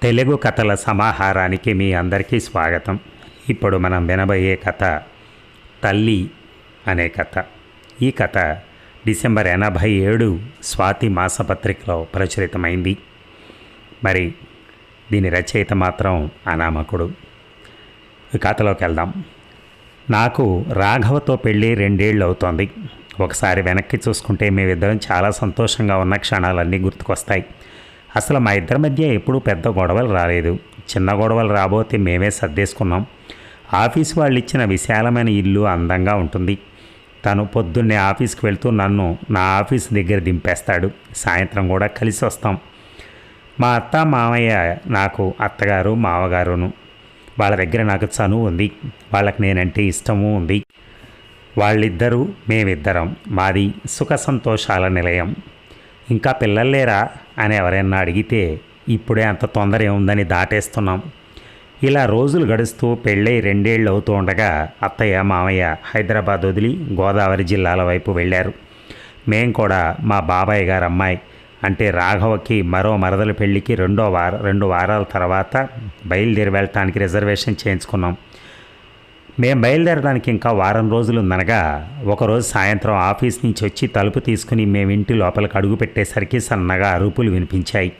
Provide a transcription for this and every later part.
తెలుగు కథల సమాహారానికి మీ అందరికీ స్వాగతం. ఇప్పుడు మనం వినబోయే కథ తల్లి అనే కథ. ఈ కథ డిసెంబర్ 87 స్వాతి మాసపత్రికలో ప్రచురితమైంది. మరి దీని రచయిత మాత్రం అనామకుడు. ఈ కథలోకి వెళ్దాం. నాకు రాఘవతో పెళ్ళి 2 ఏళ్ళు అవుతోంది. ఒకసారి వెనక్కి చూసుకుంటే మేమిద్దరం చాలా సంతోషంగా ఉన్న క్షణాలన్నీ గుర్తుకొస్తాయి. అసలు మా ఇద్దరి మధ్య ఎప్పుడూ పెద్ద గొడవలు రాలేదు. చిన్న గొడవలు రాబోతే మేమే సర్దేసుకున్నాం. ఆఫీసు వాళ్ళు ఇచ్చిన విశాలమైన ఇల్లు అందంగా ఉంటుంది. తను పొద్దున్నే ఆఫీస్కి వెళ్తూ నన్ను నా ఆఫీస్ దగ్గర దింపేస్తాడు. సాయంత్రం కూడా కలిసి వస్తాం. మా అత్త మామయ్య నాకు అత్తగారు మామగారును. వాళ్ళ దగ్గర నాకు చనువు ఉంది. వాళ్ళకి నేనంటే ఇష్టము ఉంది. వాళ్ళిద్దరూ మేమిద్దరం. మాది సుఖ సంతోషాల నిలయం. ఇంకా పిల్లల్లేరా అని ఎవరైనా అడిగితే ఇప్పుడే అంత తొందర ఏముందని దాటేస్తున్నాం. ఇలా రోజులు గడుస్తూ పెళ్ళై 2 ఏళ్ళు అవుతూ ఉండగా అత్తయ్య మామయ్య హైదరాబాద్ వదిలి గోదావరి జిల్లాల వైపు వెళ్ళారు. మేం కూడా మా బాబాయ్ గారు అమ్మాయి అంటే రాఘవకి మరో మరదల పెళ్ళికి 2 వారాల తర్వాత బయలుదేరి వెళ్ళటానికి రిజర్వేషన్ చేయించుకున్నాం. మేము బయలుదేరడానికి ఇంకా వారం రోజులు ఉందనగా ఒకరోజు సాయంత్రం ఆఫీస్ నుంచి వచ్చి తలుపు తీసుకుని మేము ఇంటి లోపలికి అడుగు పెట్టేసరికి సన్నగా అరుపులు వినిపించాయి.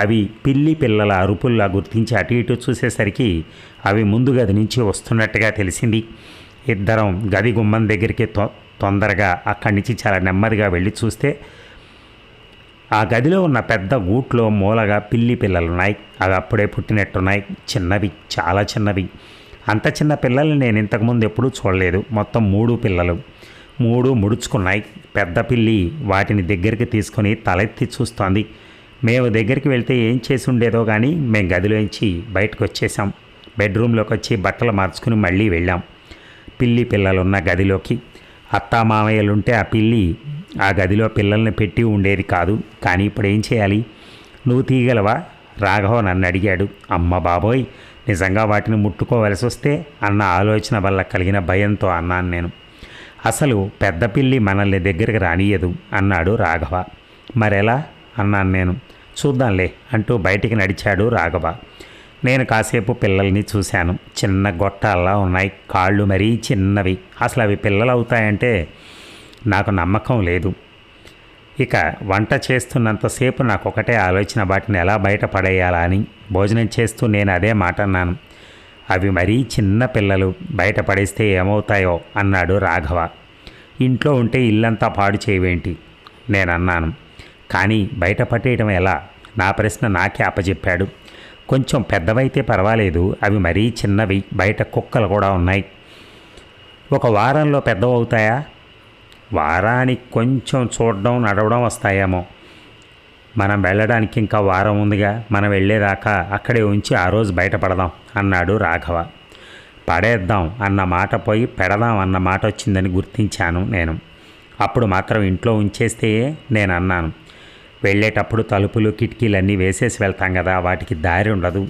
అవి పిల్లి పిల్లల అరుపుల్లా గుర్తించి అటు ఇటు చూసేసరికి అవి ముందు గది నుంచి వస్తున్నట్టుగా తెలిసింది. ఇద్దరం గది గుమ్మం దగ్గరికి తొందరగా అక్కడి నుంచి చాలా నెమ్మదిగా వెళ్ళి చూస్తే ఆ గదిలో ఉన్న పెద్ద గూట్లో మూలగా పిల్లి పిల్లలున్నాయి. అవి అప్పుడే పుట్టినట్టున్నాయి. చిన్నవి, చాలా చిన్నవి. అంత చిన్న పిల్లల్ని నేను ఇంతకుముందు ఎప్పుడూ చూడలేదు. మొత్తం 3 పిల్లలు. 3 ముడుచుకున్నాయి. పెద్ద పిల్లి వాటిని దగ్గరికి తీసుకొని తలెత్తి చూస్తోంది. మేము దగ్గరికి వెళ్తే ఏం చేసి ఉండేదో కానీ మేము గదిలోంచి బయటకు వచ్చేసాం. బెడ్రూమ్లోకి వచ్చి బట్టలు మార్చుకుని మళ్ళీ వెళ్ళాం పిల్లి పిల్లలున్న గదిలోకి. అత్తామామయ్యలుంటే ఆ పిల్లి ఆ గదిలో పిల్లల్ని పెట్టి ఉండేది కాదు. కానీ ఇప్పుడు ఏం చేయాలి? నువ్వు తీయగలవా? రాఘవ నన్ను అడిగాడు. అమ్మ బాబోయ్, నిజంగా వాటిని ముట్టుకోవలసి వస్తే అన్న ఆలోచన వల్ల కలిగిన భయంతో అన్నాను నేను. అసలు పెద్ద పిల్లి మనల్ని దగ్గరికి రానియదు అన్నాడు రాఘవ. మరెలా అన్నాను నేను. చూద్దాంలే అంటూ బయటికి నడిచాడు రాఘవ. నేను కాసేపు పిల్లల్ని చూశాను. చిన్న గొట్టాల్లా ఉన్నాయి. కాళ్ళు మరీ చిన్నవి. అసలు అవి పిల్లలు అవుతాయంటే నాకు నమ్మకం లేదు. ఇక వంట చేస్తున్నంతసేపు నాకు ఒకటే ఆలోచన, వాటిని ఎలా బయట పడేయాలా అని. భోజనం చేస్తూ నేను అదే మాట అన్నాను. అవి మరీ చిన్న పిల్లలు, బయట పడేస్తే ఏమవుతాయో అన్నాడు రాఘవ. ఇంట్లో ఉంటే ఇల్లంతా పాడు చేయవేంటి నేను అన్నాను. కానీ బయట పట్టేయడం ఎలా? నా ప్రశ్న నాకే అప్పచెప్పాడు. కొంచెం పెద్దవైతే పర్వాలేదు, అవి మరీ చిన్నవి. బయట కుక్కలు కూడా ఉన్నాయి. ఒక వారంలో పెద్దవవుతాయా? వారానికి కొంచెం చూడడం నడవడం వస్తాయేమో. మనం వెళ్ళడానికి ఇంకా వారం ఉందిగా. మనం వెళ్ళేదాకా అక్కడే ఉంచి ఆ రోజు బయటపడదాం అన్నాడు రాఘవ. పడేద్దాం అన్న మాట పోయి పెడదాం అన్న మాట వచ్చిందని గుర్తించాను నేను. అప్పుడు మాత్రం ఇంట్లో ఉంచేస్తే నేను అన్నాను. వెళ్ళేటప్పుడు తలుపులు కిటికీలన్నీ వేసేసి వెళ్తాం కదా, వాటికి దారి ఉండదు.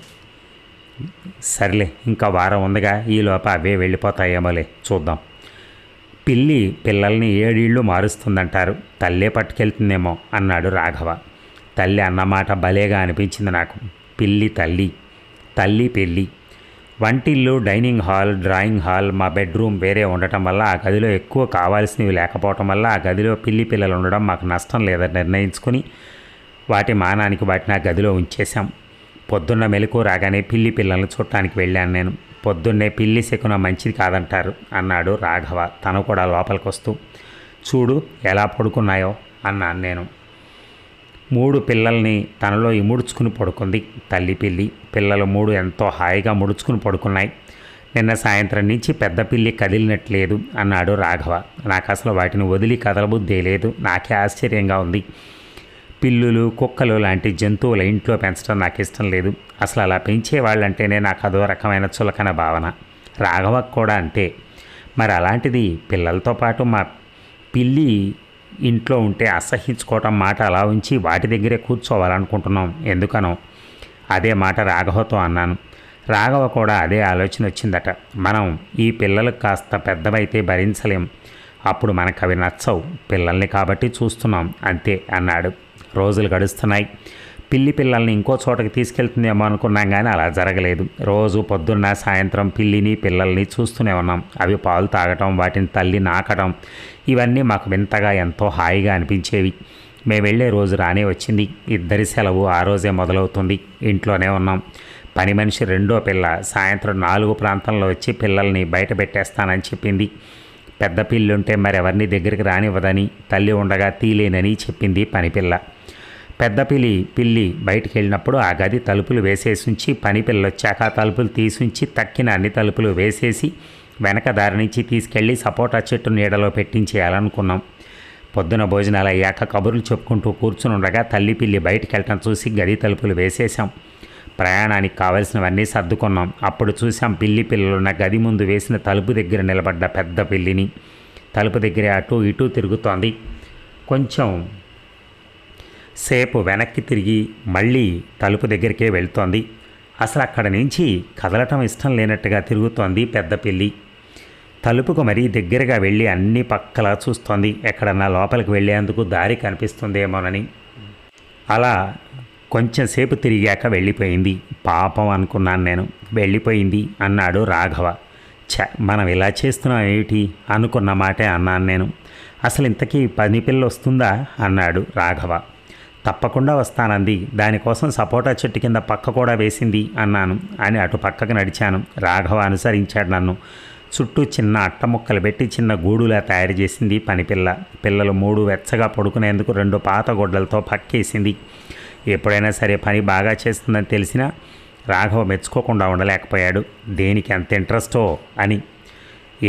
సర్లే, ఇంకా వారం ఉందిగా, ఈలోపు అవే వెళ్ళిపోతాయేమోలే, చూద్దాం. పిల్లి పిల్లల్ని 7 ఇళ్ళు మారుస్తుందంటారు. తల్లే పట్టుకెళ్తుందేమో అన్నాడు రాఘవ. తల్లి అన్నమాట భలేగా అనిపించింది నాకు. పిల్లి తల్లి, తల్లి పిల్లి. వంటిల్లు, డైనింగ్ హాల్, డ్రాయింగ్ హాల్, మా బెడ్రూమ్ వేరే ఉండటం వల్ల ఆ గదిలో ఎక్కువ కావాల్సినవి లేకపోవటం వల్ల ఆ గదిలో పిల్లి పిల్లలు ఉండడం మాకు నష్టం లేదని నిర్ణయించుకుని వాటి మానానికి వాటిని ఆ గదిలో ఉంచేశాం. పొద్దున్న మెలకు రాగానే పిల్లి పిల్లలను చూడటానికి వెళ్ళాను నేను. పొద్దున్నే పిల్లి శకున మంచిది కాదంటారు అన్నాడు రాఘవ తను కూడా లోపలికి వస్తూ. చూడు ఎలా పడుకున్నాయో అన్నాను నేను. 3 పిల్లల్ని తనలో ఇముడుచుకుని పడుకుంది తల్లి పిల్లి. పిల్లలు 3 ఎంతో హాయిగా ముడుచుకుని పడుకున్నాయి. నిన్న సాయంత్రం నుంచి పెద్ద పిల్లి కదిలినట్లేదు అన్నాడు రాఘవ. నాకు అసలు వాటిని వదిలి కదలబుద్దే లేదు. నాకే ఆశ్చర్యంగా ఉంది. పిల్లులు, కుక్కలు లాంటి జంతువుల ఇంట్లో పెంచడం నాకు ఇష్టం లేదు. అసలు అలా పెంచేవాళ్ళంటేనే నాకు అదో రకమైన చులకన భావన. రాఘవకు కూడా అంతే. మరి అలాంటిది పిల్లలతో పాటు మా పిల్లి ఇంట్లో ఉంటే అసహించుకోవటం మాట అలా ఉంచి వాటి దగ్గరే కూర్చోవాలనుకుంటున్నాం. ఎందుకనో అదే మాట రాఘవతో అన్నాను. రాఘవ కూడా అదే ఆలోచన వచ్చిందట. మనం ఈ పిల్లలకు కాస్త పెద్దవైతే భరించలేం. అప్పుడు మనకు అవి నచ్చవు. పిల్లల్ని కాబట్టి చూస్తున్నాం అంతే అన్నాడు. రోజులు గడుస్తున్నాయి. పిల్లి పిల్లల్ని ఇంకో చోటకి తీసుకెళ్తుందేమో అనుకున్నాం, కానీ అలా జరగలేదు. రోజు పొద్దున్న సాయంత్రం పిల్లిని పిల్లల్ని చూస్తూనే ఉన్నాం. అవి పాలు తాగటం, వాటిని తల్లి నాకడం, ఇవన్నీ మాకు వింతగా ఎంతో హాయిగా అనిపించేవి. మేము వెళ్ళే రోజు రానే వచ్చింది. ఇద్దరి సెలవు ఆ రోజే మొదలవుతుంది. ఇంట్లోనే ఉన్నాం. పని మనిషి రెండో పిల్ల సాయంత్రం 4 ప్రాంతంలో వచ్చి పిల్లల్ని బయట పెట్టేస్తానని చెప్పింది. పెద్ద పిల్లి ఉంటే మరెవరిని దగ్గరికి రానివ్వదని, తల్లి ఉండగా తీలేనని చెప్పింది పనిపిల్ల. పెద్ద పిల్లి బయటికి వెళ్ళినప్పుడు ఆ గది తలుపులు వేసేసి ఉంచి, పని పిల్ల వచ్చాక ఆ తలుపులు తీసుంచి తక్కిన అన్ని తలుపులు వేసేసి వెనక దారి నుంచి తీసుకెళ్ళి సపోటా చెట్టు నీడలో పెట్టించేయాలనుకున్నాం. పొద్దున భోజనాలు అయ్యాక కబుర్లు చెప్పుకుంటూ కూర్చుని ఉండగా తల్లి పిల్లి బయటికి వెళ్ళటం చూసి గది తలుపులు వేసేసాం. ప్రయాణానికి కావలసినవన్నీ సర్దుకున్నాం. అప్పుడు చూసాం పిల్లి పిల్లలున్న గది ముందు వేసిన తలుపు దగ్గర నిలబడ్డ పెద్ద పిల్లిని. తలుపు దగ్గర అటు ఇటు తిరుగుతోంది. కొంచెం సేపు వెనక్కి తిరిగి మళ్ళీ తలుపు దగ్గరికే వెళ్తోంది. అసలు అక్కడ నుంచి కదలటం ఇష్టం లేనట్టుగా తిరుగుతోంది పెద్ద పిల్లి. తలుపుకు మరీ దగ్గరగా వెళ్ళి అన్ని పక్కలా చూస్తోంది, ఎక్కడన్నా లోపలికి వెళ్ళేందుకు దారి కనిపిస్తుందేమోనని. అలా కొంచెం సేపు తిరిగాక వెళ్ళిపోయింది. పాపం అనుకున్నాను నేను. వెళ్ళిపోయింది అన్నాడు రాఘవ. మనం ఇలా చేస్తున్నాం ఏమిటి అనుకున్న మాటే అన్నాను నేను. అసలు ఇంతకీ పని పిల్ల వస్తుందా అన్నాడు రాఘవ. తప్పకుండా వస్తానంది. దానికోసం సపోటా చెట్టు కింద పక్క కూడా వేసింది అన్నాను. అని అటు పక్కకు నడిచాను. రాఘవ అనుసరించాడు నన్ను. చుట్టూ చిన్న అట్ట ముక్కలు పెట్టి చిన్న గూడులా తయారు చేసింది పనిపిల్ల. పిల్లలు 3 వెచ్చగా పడుకునేందుకు 2 పాత గొడ్డలతో పక్కేసింది. ఎప్పుడైనా సరే పని బాగా చేస్తుందని తెలిసినా రాఘవ మెచ్చుకోకుండా ఉండలేకపోయాడు. దేనికి అంత ఇంట్రెస్టో అని.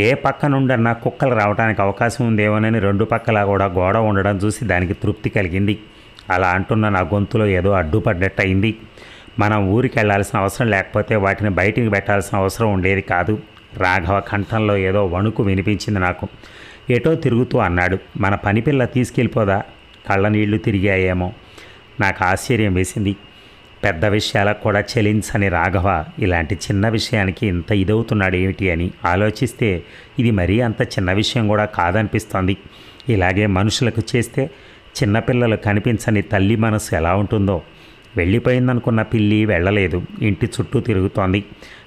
ఏ పక్క నుండన్నా కుక్కలు రావడానికి అవకాశం ఉందేమోనని 2 పక్కలా కూడా గోడ ఉండడం చూసి దానికి తృప్తి కలిగింది. అలా అంటున్న నా గొంతులో ఏదో అడ్డుపడ్డట్టు అయింది. మనం ఊరికి వెళ్లాల్సిన అవసరం లేకపోతే వాటిని బయటికి పెట్టాల్సిన అవసరం ఉండేది కాదు. రాఘవ కంఠంలో ఏదో వణుకు వినిపించింది నాకు. ఎటో తిరుగుతూ అన్నాడు, మన పని పిల్ల తీసుకెళ్ళిపోదా? కళ్ళ నీళ్లు తిరిగాయేమో. నాకు ఆశ్చర్యం వేసింది. పెద్ద విషయాలకు కూడా చెలించని రాఘవ ఇలాంటి చిన్న విషయానికి ఇంత ఇదవుతున్నాడు ఏమిటి అని ఆలోచిస్తే ఇది మరీ అంత చిన్న విషయం కూడా కాదనిపిస్తోంది. ఇలాగే మనుషులకు చేస్తే చిన్నపిల్లలు కనిపించని తల్లి మనసు ఎలా ఉంటుందో. వెళ్ళిపోయిందనుకున్న పిల్లి వెళ్ళలేదు. ఇంటి చుట్టూ తిరుగుతోంది.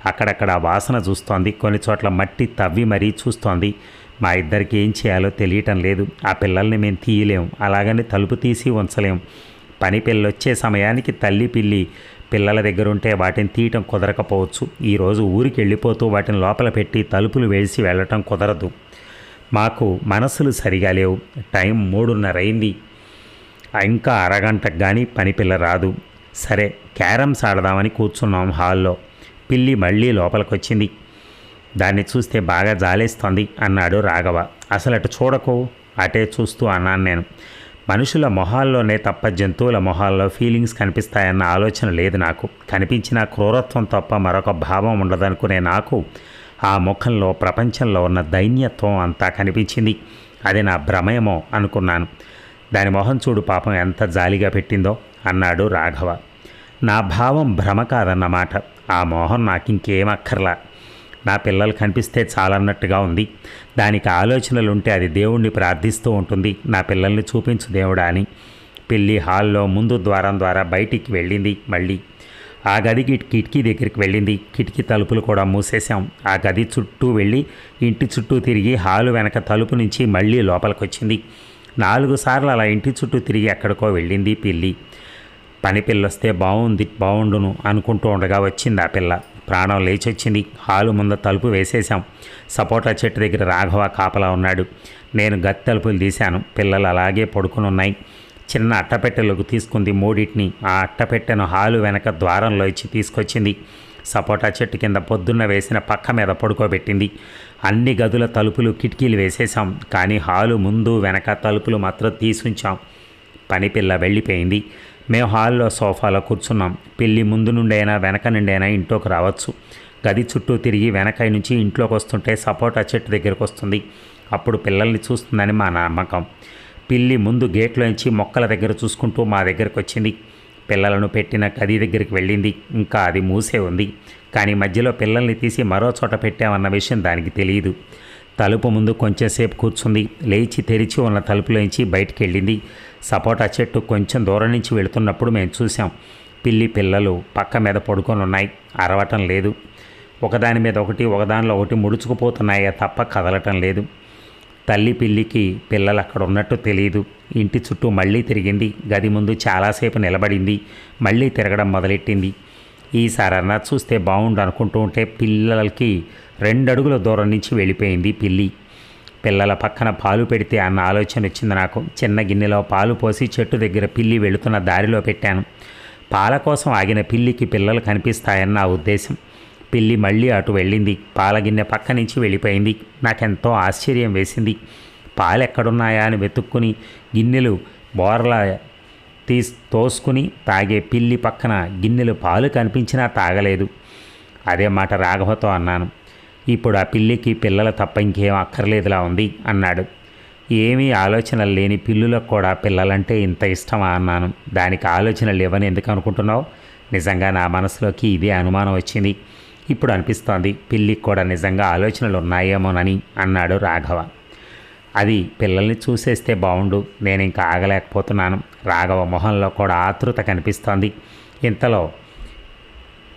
అక్కడక్కడ వాసన చూస్తోంది. కొన్ని చోట్ల మట్టి తవ్వి మరీ చూస్తోంది. మా ఇద్దరికి ఏం చేయాలో తెలియటం లేదు. ఆ పిల్లల్ని మేము తీయలేం, అలాగని తలుపు తీసి ఉంచలేం. పని పిల్ల వచ్చే సమయానికి తల్లి పిల్లి పిల్లల దగ్గర ఉంటే వాటిని తీయటం కుదరకపోవచ్చు. ఈరోజు ఊరికి వెళ్ళిపోతూ వాటిని లోపల పెట్టి తలుపులు వేసి వెళ్ళటం కుదరదు. మాకు మనసులు సరిగా లేవు. టైం 3:30 అయింది. ఇంకా అరగంటకు కానీ పని పిల్ల రాదు. సరే క్యారమ్స్ ఆడదామని కూర్చున్నాం హాల్లో. పిల్లి మళ్ళీ లోపలికి వచ్చింది. దాన్ని చూస్తే బాగా జాలేస్తోంది అన్నాడు రాఘవ. అసలు అటు చూడకు, అటే చూస్తూ అన్నాను నేను. మనుషుల మొహాల్లోనే తప్ప జంతువుల మొహాల్లో ఫీలింగ్స్ కనిపిస్తాయన్న ఆలోచన లేదు నాకు. కనిపించిన క్రూరత్వం తప్ప మరొక భావం ఉండదనుకునే నాకు ఆ ముఖంలో ప్రపంచంలో ఉన్న దైన్యత్వం అంతా కనిపించింది. అది నా భ్రమేమో అనుకున్నాను. దాని మొహం చూడు పాపం ఎంత జాలిగా పెట్టిందో అన్నాడు రాఘవ. నా భావం భ్రమ కాదన్నమాట. ఆ మోహం నాకింకేం అక్కర్లా. నా పిల్లలు కనిపిస్తే చాలన్నట్టుగా ఉంది. దానికి ఆలోచనలుంటే అది దేవుణ్ణి ప్రార్థిస్తూ ఉంటుంది, నా పిల్లల్ని చూపించు దేవుడా అని. పిల్లి హాల్లో ముందు ద్వారం ద్వారా బయటికి వెళ్ళింది. మళ్ళీ ఆ గదికి కిటికీ దగ్గరికి వెళ్ళింది. కిటికీ తలుపులు కూడా మూసేశాం. ఆ గది చుట్టూ వెళ్ళి ఇంటి చుట్టూ తిరిగి హాలు వెనక తలుపు నుంచి మళ్ళీ లోపలికి వచ్చింది. 4 సార్లు అలా ఇంటి చుట్టూ తిరిగి ఎక్కడికో వెళ్ళింది పిల్లి. పని పిల్ల వస్తే బాగుండును అనుకుంటూ ఉండగా వచ్చింది ఆ పిల్ల. ప్రాణం లేచొచ్చింది. హాలు ముందు తలుపు వేసేశాం. సపోటా చెట్టు దగ్గర రాఘవ కాపలా ఉన్నాడు. నేను గది తలుపులు తీశాను. పిల్లలు అలాగే పడుకుని ఉన్నాయి. చిన్న అట్టపెట్టెలకు తీసుకుంది 3. ఆ అట్టపెట్టెను హాలు వెనక ద్వారంలో ఇచ్చి తీసుకొచ్చింది. సపోటా చెట్టు కింద పొద్దున్న వేసిన పక్క మీద పడుకోబెట్టింది. అన్ని గదుల తలుపులు కిటికీలు వేసేసాం. కానీ హాలు ముందు వెనక తలుపులు మాత్రం తీసుంచాం. పని పిల్ల వెళ్ళిపోయింది. మేము హాల్లో సోఫాలో కూర్చున్నాం. పిల్లి ముందు నుండైనా వెనక నుండైనా ఇంట్లోకి రావచ్చు. గది చుట్టూ తిరిగి వెనక నుంచి ఇంట్లోకి వస్తుంటే సపోటా చెట్టు దగ్గరకు వస్తుంది. అప్పుడు పిల్లల్ని చూస్తుందని మా నమ్మకం. పిల్లి ముందు గేట్లోంచి మొక్కల దగ్గర చూసుకుంటూ మా దగ్గరకు వచ్చింది. పిల్లలను పెట్టిన గది దగ్గరికి వెళ్ళింది. ఇంకా అది మూసే ఉంది. కానీ మధ్యలో పిల్లల్ని తీసి మరో చోట పెట్టామన్న విషయం దానికి తెలియదు. తలుపు ముందు కొంచెంసేపు కూర్చుంది. లేచి తెరిచి ఉన్న తలుపులోంచి బయటికి వెళ్ళింది. సపోటా చెట్టు కొంచెం దూరం నుంచి వెళుతున్నప్పుడు మేము చూసాం. పిల్లి పిల్లలు పక్క మీద పడుకొని ఉన్నాయి. అరవటం లేదు. ఒకదాని మీద ఒకటి, ఒకదానిలో ఒకటి ముడుచుకుపోతున్నాయే తప్ప కదలటం లేదు. తల్లి పిల్లికి పిల్లలు అక్కడ ఉన్నట్టు తెలియదు. ఇంటి చుట్టూ మళ్ళీ తిరిగింది. గది ముందు చాలాసేపు నిలబడింది. మళ్ళీ తిరగడం మొదలెట్టింది. ఈసారన్నా చూస్తే బాగుండు అనుకుంటూ ఉంటే పిల్లలకి 2 అడుగుల దూరం నుంచి వెళ్ళిపోయింది పిల్లి. పిల్లల పక్కన పాలు పెడితే అన్న ఆలోచన వచ్చింది నాకు. చిన్న గిన్నెలో పాలు పోసి చెట్టు దగ్గర పిల్లి వెళుతున్న దారిలో పెట్టాను. పాల కోసం ఆగిన పిల్లికి పిల్లలు కనిపిస్తాయన్న నా ఉద్దేశం. పిల్లి మళ్ళీ అటు వెళ్ళింది. పాల గిన్నె పక్క నుంచి వెళ్ళిపోయింది. నాకెంతో ఆశ్చర్యం వేసింది. పాలు ఎక్కడున్నాయా అని వెతుక్కుని గిన్నెలు బోర్లా తోసుకుని తాగే పిల్లి పక్కన గిన్నెలు పాలు కనిపించినా తాగలేదు. అదే మాట రాఘవతో అన్నాను. ఇప్పుడు ఆ పిల్లికి పిల్లలు తప్ప ఇంకేం అక్కర్లేదులా ఉంది అన్నాడు. ఏమీ ఆలోచనలు లేని పిల్లులకు కూడా పిల్లలంటే ఇంత ఇష్టమా అన్నాను. దానికి ఆలోచనలు లేవని ఎందుకు అనుకుంటున్నావు? నిజంగా నా మనసులోకి ఇదే అనుమానం వచ్చింది. ఇప్పుడు అనిపిస్తోంది పిల్లికి కూడా నిజంగా ఆలోచనలు ఉన్నాయేమోనని అన్నాడు రాఘవ. అది పిల్లల్ని చూసేస్తే బాగుండు, నేను ఇంకా ఆగలేకపోతున్నాను. రాఘవ మొహంలో కూడా ఆతృత కనిపిస్తోంది. ఇంతలో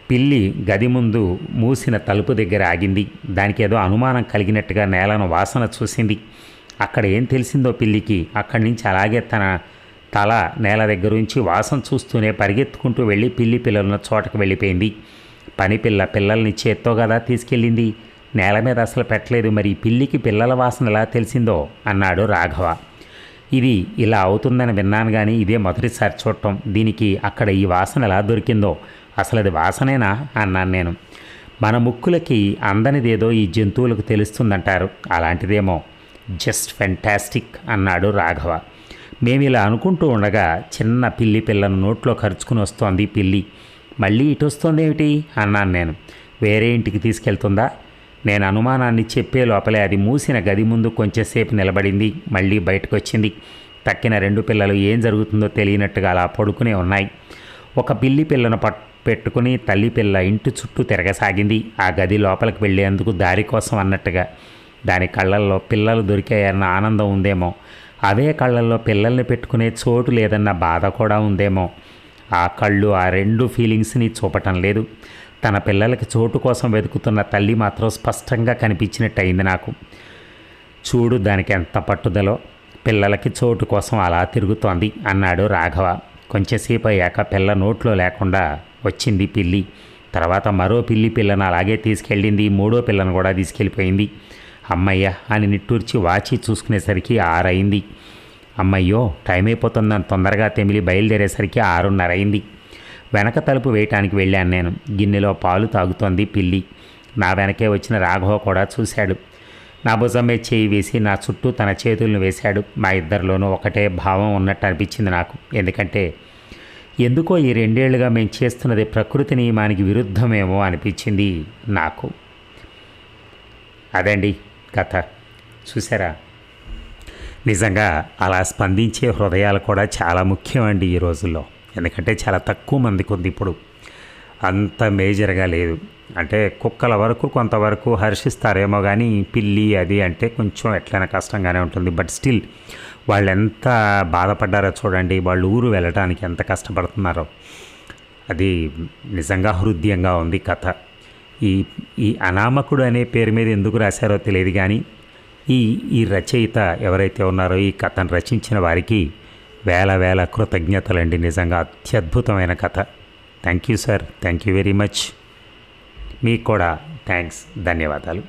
పిల్లి గది ముందు మూసిన తలుపు దగ్గర ఆగింది. దానికి ఏదో అనుమానం కలిగినట్టుగా నేలను వాసన చూసింది. అక్కడ ఏం తెలిసిందో పిల్లికి. అక్కడి నుంచి అలాగే తన తల నేల దగ్గర నుంచి వాసన చూస్తూనే పరిగెత్తుకుంటూ వెళ్ళి పిల్లి పిల్లలున్న చోటకు వెళ్ళిపోయింది. పని పిల్లల్ని చేత్తో కదా తీసుకెళ్ళింది. నేల మీద అసలు పెట్టలేదు. మరి పిల్లికి పిల్లల వాసన ఎలా తెలిసిందో అన్నాడు రాఘవ. ఇది ఇలా అవుతుందని విన్నాను కానీ ఇదే మొదటిసారి చూడటం. దీనికి అక్కడ ఈ వాసన ఎలా దొరికిందో, అసలు అది వాసనేనా అన్నాను నేను. మన ముక్కులకి అందనిదేదో ఈ జంతువులకు తెలుస్తుందంటారు, అలాంటిదేమో. జస్ట్ ఫెంటాస్టిక్ అన్నాడు రాఘవ. మేము ఇలా అనుకుంటూ ఉండగా చిన్న పిల్లి పిల్లను నోట్లో ఖర్చుకుని వస్తోంది పిల్లి. మళ్ళీ ఇటు వస్తోందేమిటి అన్నాను నేను. వేరే ఇంటికి తీసుకెళ్తుందా? నేను అనుమానాన్ని చెప్పే లోపలే అది మూసిన గది ముందు కొంచెంసేపు నిలబడింది. మళ్ళీ బయటకు వచ్చింది. తక్కిన 2 పిల్లలు ఏం జరుగుతుందో తెలియనట్టుగా అలా పడుకునే ఉన్నాయి. ఒక పిల్లి పిల్లను పెట్టుకుని తల్లి పిల్ల ఇంటి చుట్టూ తిరగసాగింది. ఆ గది లోపలికి వెళ్ళేందుకు దారి కోసం అన్నట్టుగా. దాని కళ్ళల్లో పిల్లలు దొరికాయన్న ఆనందం ఉందేమో, అవే కళ్ళల్లో పిల్లల్ని పెట్టుకునే చోటు లేదన్న బాధ కూడా ఉందేమో. ఆ కళ్ళు ఆ 2 ఫీలింగ్స్ని చూపటం లేదు. తన పిల్లలకి చోటు కోసం వెతుకుతున్న తల్లి మాత్రం స్పష్టంగా కనిపించినట్టు అయింది నాకు. చూడు దానికి ఎంత పట్టుదలో, పిల్లలకి చోటు కోసం అలా తిరుగుతోంది అన్నాడు రాఘవ. కొంచెంసేపు అయ్యాక పిల్ల నోట్లో లేకుండా వచ్చింది పిల్లి. తర్వాత మరో పిల్లి పిల్లను అలాగే తీసుకెళ్ళింది. 3వ పిల్లను కూడా తీసుకెళ్ళిపోయింది. అమ్మయ్య అని నిట్టూర్చి వాచి చూసుకునేసరికి 6 అయింది. అమ్మయ్యో టైం అయిపోతుందని తొందరగా తెమిలి బయలుదేరేసరికి 6:30 అయింది. వెనక తలుపు వేయటానికి వెళ్ళాను నేను. గిన్నెలో పాలు తాగుతోంది పిల్లి. నా వెనకే వచ్చిన రాఘవ కూడా చూశాడు. నా భుజమే చేయి వేసి నా చుట్టూ తన చేతులను వేశాడు. మా ఇద్దరిలోనూ ఒకటే భావం ఉన్నట్టు అనిపించింది నాకు. ఎందుకంటే ఎందుకో ఈ 2 ఏళ్లుగా మేము చేస్తున్నది ప్రకృతి నియమానికి విరుద్ధమేమో అనిపించింది నాకు. అదండి కథ. చూసారా, నిజంగా అలా స్పందించే హృదయాలు కూడా చాలా ముఖ్యం అండి ఈ రోజుల్లో. ఎందుకంటే చాలా తక్కువ మందికి ఉంది ఇప్పుడు, అంత మేజర్గా లేదు. అంటే కుక్కల వరకు కొంతవరకు హర్షిస్తారేమో కానీ పిల్లి అది అంటే కొంచెం ఎట్లయినా కష్టంగానే ఉంటుంది. బట్ స్టిల్ వాళ్ళు ఎంత బాధపడ్డారో చూడండి. వాళ్ళు ఊరు వెళ్ళడానికి ఎంత కష్టపడుతున్నారో. అది నిజంగా హృదయంగా ఉంది కథ. ఈ అనామకుడు అనే పేరు మీద ఎందుకు రాశారో తెలియదు కానీ ఈ రచయిత ఎవరైతే ఉన్నారో ఈ కథను రచించిన వారికి వేల కృతజ్ఞతలండి. నిజంగా అత్యద్భుతమైన కథ. Thank you sir, thank you very much. మీకు కూడా థ్యాంక్స్, ధన్యవాదాలు.